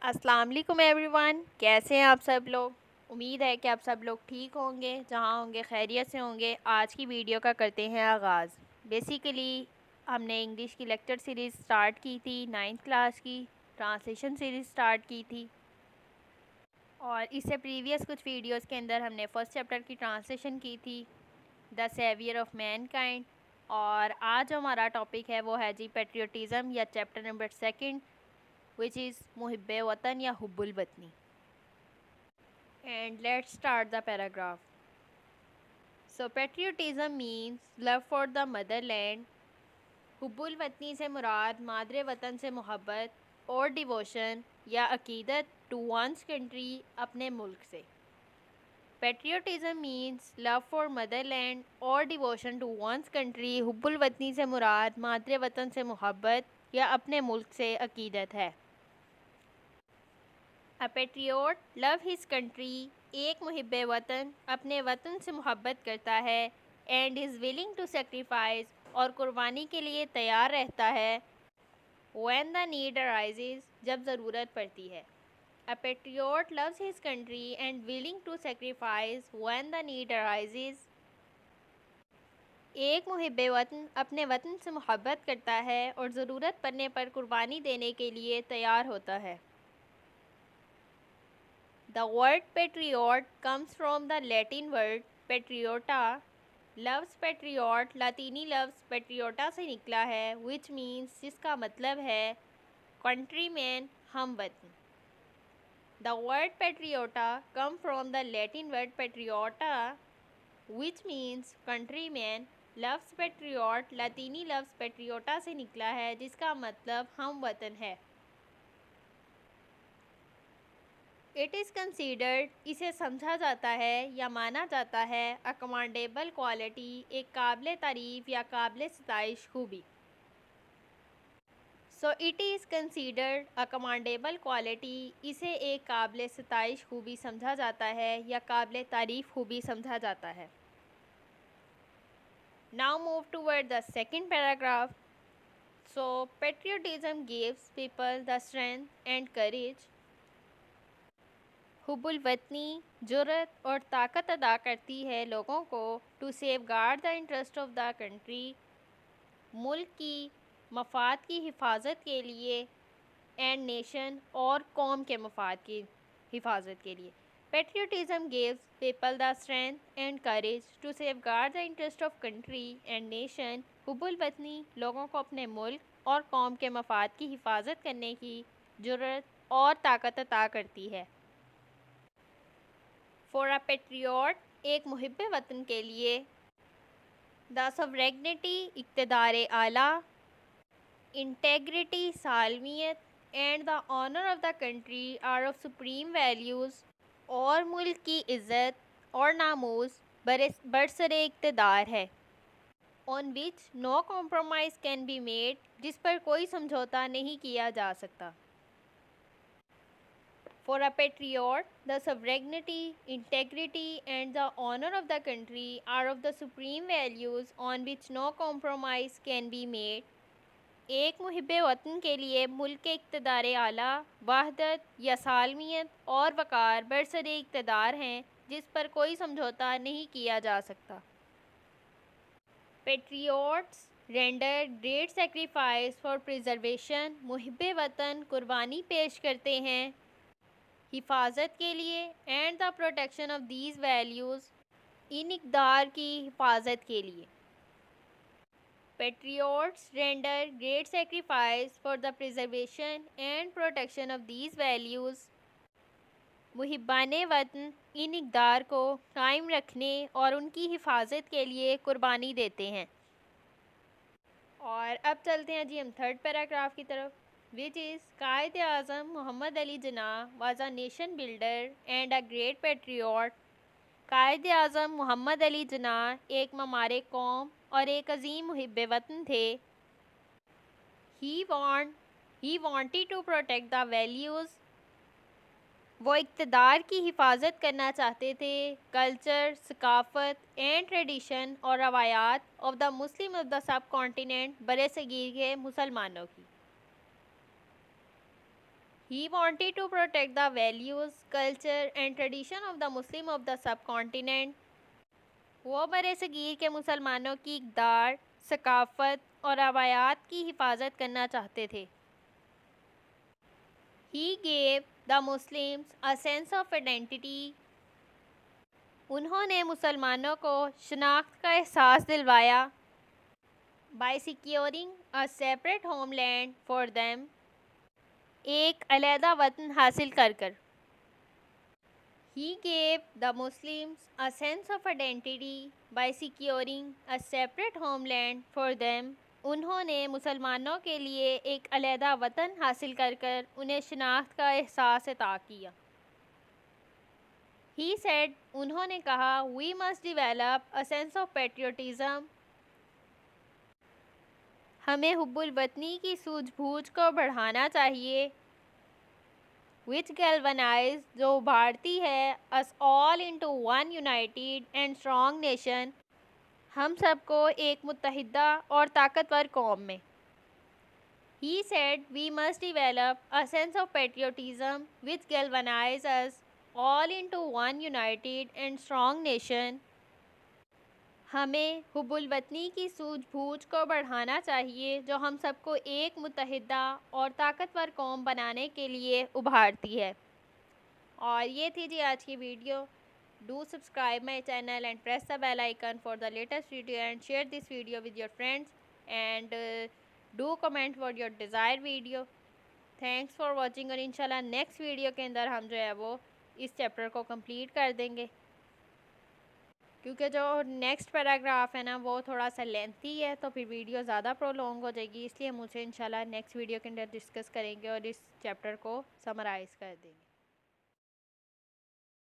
अस्सलाम वालेकुम एवरीवन, कैसे हैं आप सब लोग। उम्मीद है कि आप सब लोग ठीक होंगे, जहाँ होंगे खैरियत से होंगे। आज की वीडियो का करते हैं आगाज़। बेसिकली हमने इंग्लिश की लेक्चर सीरीज़ स्टार्ट की थी, 9th क्लास की ट्रांसलेशन सीरीज़ स्टार्ट की थी, और इससे प्रीवियस कुछ वीडियोस के अंदर हमने फ़र्स्ट चैप्टर की ट्रांसलेशन की थी, द सेवियर ऑफ मैनकाइंड। और आज जो हमारा टॉपिक है वो है जी पेट्रियोटिज़म, या चैप्टर नंबर 2, which is मुहिब्बे वतन या हुब्बुल वतनी। And let's start the paragraph. So patriotism means love for the motherland. हुब्बुल वतनी से मुराद मादरे वतन से मोहब्बत और डिवोशन या अकीदत टू वंस कंट्री, अपने मुल्क से। पेट्रियोटिज़म मीन्स लव फॉर मदरलैंड और डिवोशन टू वंस कंट्री। हुब्बुल वतनी से मुराद मादरे वतन से मोहब्बत या अपने मुल्क से अकीदत है। A patriot love his country, एक मुहिब्बे वतन अपने वतन से मोहब्बत करता है, and is willing to sacrifice, और कुर्बानी के लिए तैयार रहता है, व्हेन द नीड अराइजेज, जब ज़रूरत पड़ती है। A patriot loves his country and willing to sacrifice when the need arises. एक मुहिब्बे वतन अपने वतन से मोहब्बत करता है और ज़रूरत पड़ने पर कुर्बानी देने के लिए तैयार होता है। The word patriot comes from the Latin word patriota. Loves patriot लातीनी लफ्ज़ patriota से निकला है, which means, जिसका मतलब है countryman, हम वतन। The word patriota come from the Latin word patriota, which means countryman. लफ्ज़ patriot लातीनी लफ्ज़ patriota से निकला है, जिसका मतलब हम वतन है। इट इज़ कंसीडर्ड, इसे समझा जाता है या माना जाता है, अ कमांडेबल क्वालिटी, एक काबिल तारीफ़ या काबिल सताइश खूबी। So it is considered a commendable quality, इसे एक काबिल सताइश खूबी समझा जाता है या काबिल तारीफ़ खूबी समझा जाता है। Now move toward the second paragraph. So patriotism gives people the strength and courage. हुब्बुल वतनी जुर्रत और ताकत अदा करती है लोगों को, to safeguard the interest of the country, मुल्क की मफाद की हिफाजत के लिए, एंड नेशन, और कौम के मफाद की हिफाजत के लिए। Patriotism gives people the strength and courage to safeguard the interest of country and nation. हुब्बुल वतनी लोगों को अपने मुल्क और कौम के मफाद की हिफाजत करने की जुर्रत और ताकत अता करती है। फॉर अ पेट्रियोट, एक मुहिब्बे वतन के लिए, द सवरेगनिटी इक़्तिदार आला, इंटेग्रिटी सालमियत, and the honour of the country are of supreme values, और मुल्क की इज़्ज़त और नामूस बरसरे इक़्तिदार है। On which no compromise can be made, जिस पर कोई समझौता नहीं किया जा सकता। For a patriot, the sovereignty, integrity, and the honor of the country are of the supreme values on which no compromise can be made. एक मुहिब्बे वतन के लिए मुल्क के इक़्तिदार आला, वहदत या सालमियत और वक़ार बरसरे इक़्तिदार हैं, जिस पर कोई समझौता नहीं किया जा सकता। Patriots render great sacrifice for preservation, मुहिब्बे वतन कुर्बानी पेश करते हैं हिफाजत के लिए, and the protection of these values, इन इक़दार की हिफाजत के लिए। Patriots render great sacrifice for the preservation and protection of these values, मुहिब्बान वतन इन इक़दार को कायम रखने और उनकी हिफाजत के लिए कुर्बानी देते हैं। और अब चलते हैं जी हम थर्ड पैराग्राफ की तरफ, which is Quaid Azam Mohammad Ali Jinnah was a nation builder and a great patriot. कायद आज़म मोहम्मद अली जिन्नाह एक ममारे कौम और एक अजीम मुहिब्बे वतन थे। He wanted to protect the values. वो इक़्तिदार की हिफाजत करना चाहते थे, कल्चर, सकाफ़त एंड ट्रेडिशन और रवायात of the Muslim of the subcontinent, बरे सगीर के मुसलमानों की। He wanted to protect the values, culture and tradition of the Muslim of the subcontinent. वो बरसगीर के मुसलमानों की इक़दार, सकाफ़त और रवायात की हिफाजत करना चाहते थे। He gave the Muslims a sense of identity. उन्होंने मुसलमानों को शनाख्त का एहसास दिलवाया। By securing a separate homeland for them. एक अलहदा वतन हासिल कर कर। He gave the Muslims a sense of identity by securing a separate homeland for them. उन्होंने मुसलमानों के लिए एक अलहदा वतन हासिल कर कर उन्हें शनाख्त का एहसास अता किया। He said, उन्होंने कहा, We must develop a sense of patriotism. हमें हुब्बुल वतनी की सूझबूझ को बढ़ाना चाहिए। Which galvanize, जो उभारती है, us all into one united and strong nation, हम सबको एक मुत्तहिदा और ताकतवर कौम में। He said, we must develop a sense of patriotism which galvanize us all into one united and strong nation. हमें हुब्बुल वतनी की सूझबूझ को बढ़ाना चाहिए जो हम सबको एक मुत्तहिदा और ताकतवर कौम बनाने के लिए उभारती है। और ये थी जी आज की video. Do subscribe my channel and press the bell icon for the latest video and share this video with your friends and do comment for your desire video. Thanks for watching और इंशाल्लाह next video के अंदर हम जो है वो इस chapter को कंप्लीट कर देंगे, क्योंकि जो नेक्स्ट पैराग्राफ है ना वो थोड़ा सा लेंथी है, तो फिर वीडियो ज़्यादा प्रोलॉन्ग हो जाएगी। इसलिए मुझे इंशाल्लाह नेक्स्ट वीडियो के अंदर डिस्कस करेंगे और इस चैप्टर को समराइज़ कर देंगे।